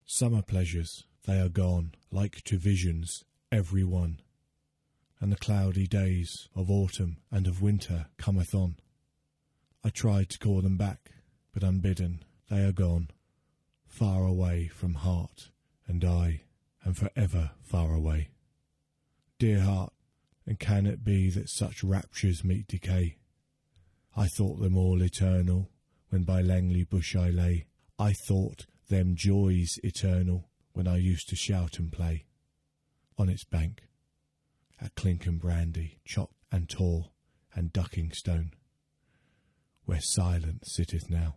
Summer pleasures, they are gone, like to visions, every one, and the cloudy days of autumn and of winter cometh on. I tried to call them back, but unbidden they are gone, far away from heart and eye, and for ever far away. Dear heart, and can it be that such raptures meet decay? I thought them all eternal, when by Langley Bush I lay. I thought them joys eternal, when I used to shout and play on its bank, at clink and brandy, chop and tor, and ducking stone, where silence sitteth now,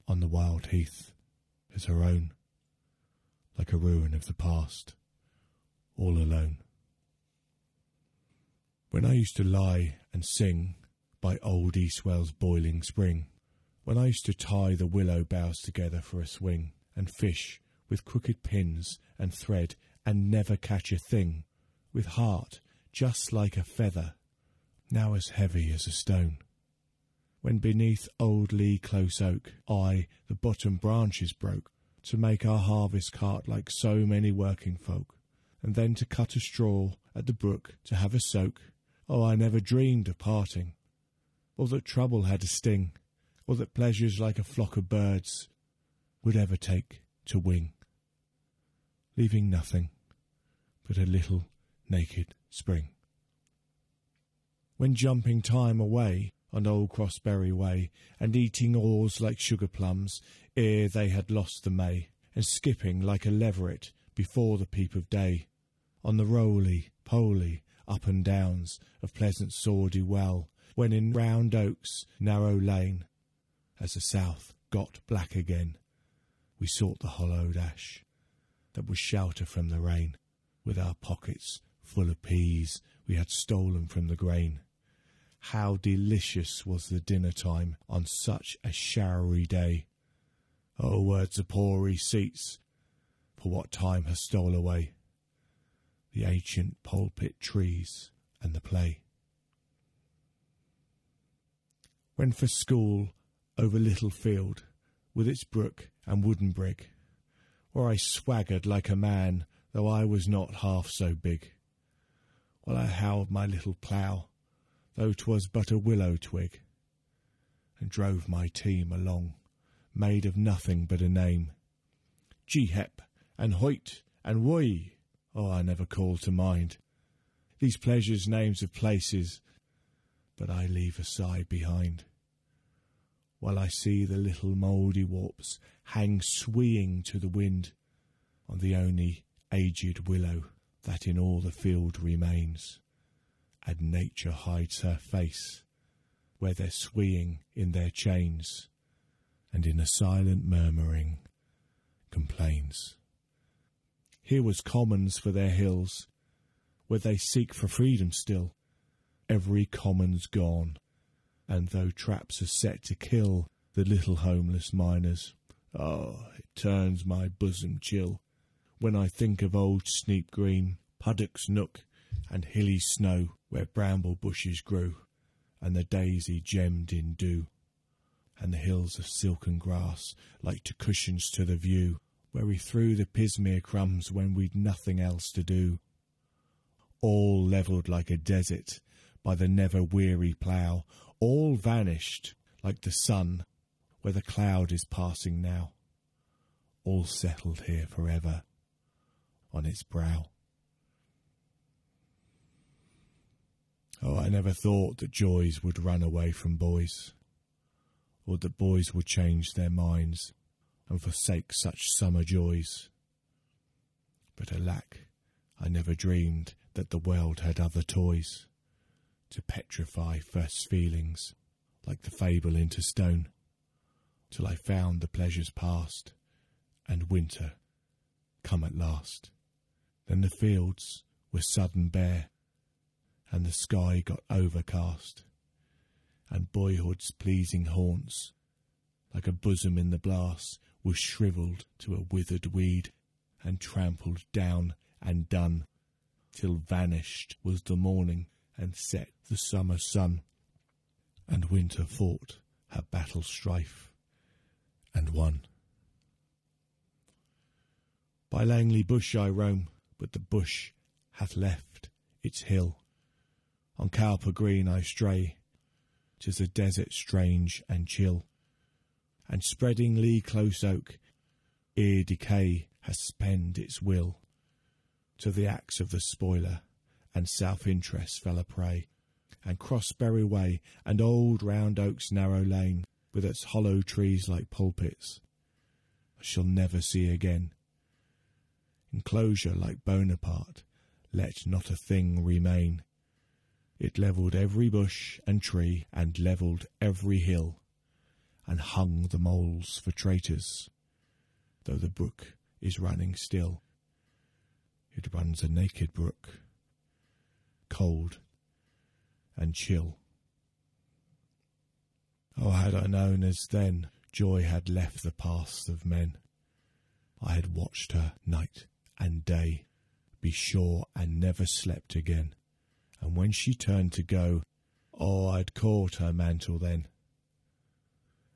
on the wild heath, as her own, like a ruin of the past, all alone. When I used to lie and sing by old Eastwell's boiling spring, when I used to tie the willow boughs together for a swing, and fish with crooked pins and thread, and never catch a thing, with heart just like a feather, now as heavy as a stone. When beneath old Lee close oak I the bottom branches broke, to make our harvest cart like so many working folk, and then to cut a straw at the brook to have a soak. Oh, I never dreamed of parting, or that trouble had a sting, or that pleasures like a flock of birds would ever take to wing, leaving nothing but a little naked spring. When jumping time away on old Crossberry Way, and eating oars like sugar plums ere they had lost the May, and skipping like a leveret before the peep of day, on the roly-poly up and downs of pleasant Sawdy Well, when in Round Oak's narrow lane, as the south got black again, we sought the hollowed ash that was shelter from the rain, with our pockets full of peas we had stolen from the grain. How delicious was the dinner time on such a showery day! Oh, words of poor receipts, for what time has stole away the ancient pulpit trees and the play. When for school over Little Field, with its brook and wooden brick, where I swaggered like a man, though I was not half so big, while I held my little plough, though 'twas but a willow twig, and drove my team along, made of nothing but a name. Gee-hep, and hoit, and woy! Oh, I never call to mind these pleasures names of places, but I leave a sigh behind, while I see the little mouldy warps hang swaying to the wind on the only aged willow that in all the field remains, and nature hides her face where they're swaying in their chains, and in a silent murmuring complains. Here was commons for their hills, where they seek for freedom still. Every common's gone, and though traps are set to kill the little homeless miners, oh, it turns my bosom chill when I think of old Sneap Green, Puddock's Nook, and hilly snow where bramble bushes grew, and the daisy gemmed in dew, and the hills of silken grass like to cushions to the view, where we threw the pismire crumbs when we'd nothing else to do. All levelled like a desert by the never-weary plough, all vanished like the sun where the cloud is passing now, all settled here forever on its brow. Oh, I never thought that joys would run away from boys, or that boys would change their minds and forsake such summer joys. But alack, I never dreamed that the world had other toys to petrify first feelings like the fable into stone, till I found the pleasures past and winter come at last. Then the fields were sudden bare, and the sky got overcast, and boyhood's pleasing haunts, like a bosom in the blast, was shrivelled to a withered weed, and trampled down and done, till vanished was the morning, and set the summer sun, and winter fought her battle strife, and won. By Langley bush I roam, but the bush hath left its hill. On Cowper Green I stray, 'tis a desert strange and chill, and spreading lee close oak, ere decay has spent its will. To the axe of the spoiler, and self-interest fell a prey, and Crossbury Way, and old Round Oak's narrow lane, with its hollow trees like pulpits, I shall never see again. Enclosure like Bonaparte, let not a thing remain. It levelled every bush and tree, and levelled every hill, and hung the moles for traitors, though the brook is running still. It runs a naked brook, cold and chill. Oh, had I known as then joy had left the paths of men, I had watched her night and day, be sure and never slept again. And when she turned to go, oh, I'd caught her mantle then,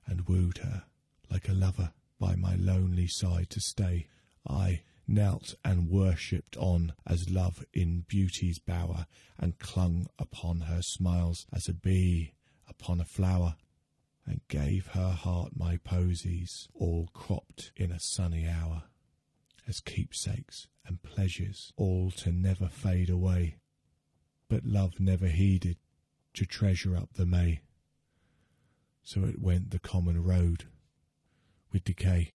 and wooed her like a lover by my lonely side to stay. I knelt and worshipped on as love in beauty's bower, and clung upon her smiles as a bee upon a flower, and gave her heart my posies, all cropped in a sunny hour, as keepsakes and pleasures, all to never fade away. But love never heeded to treasure up the May, so it went the common road with decay.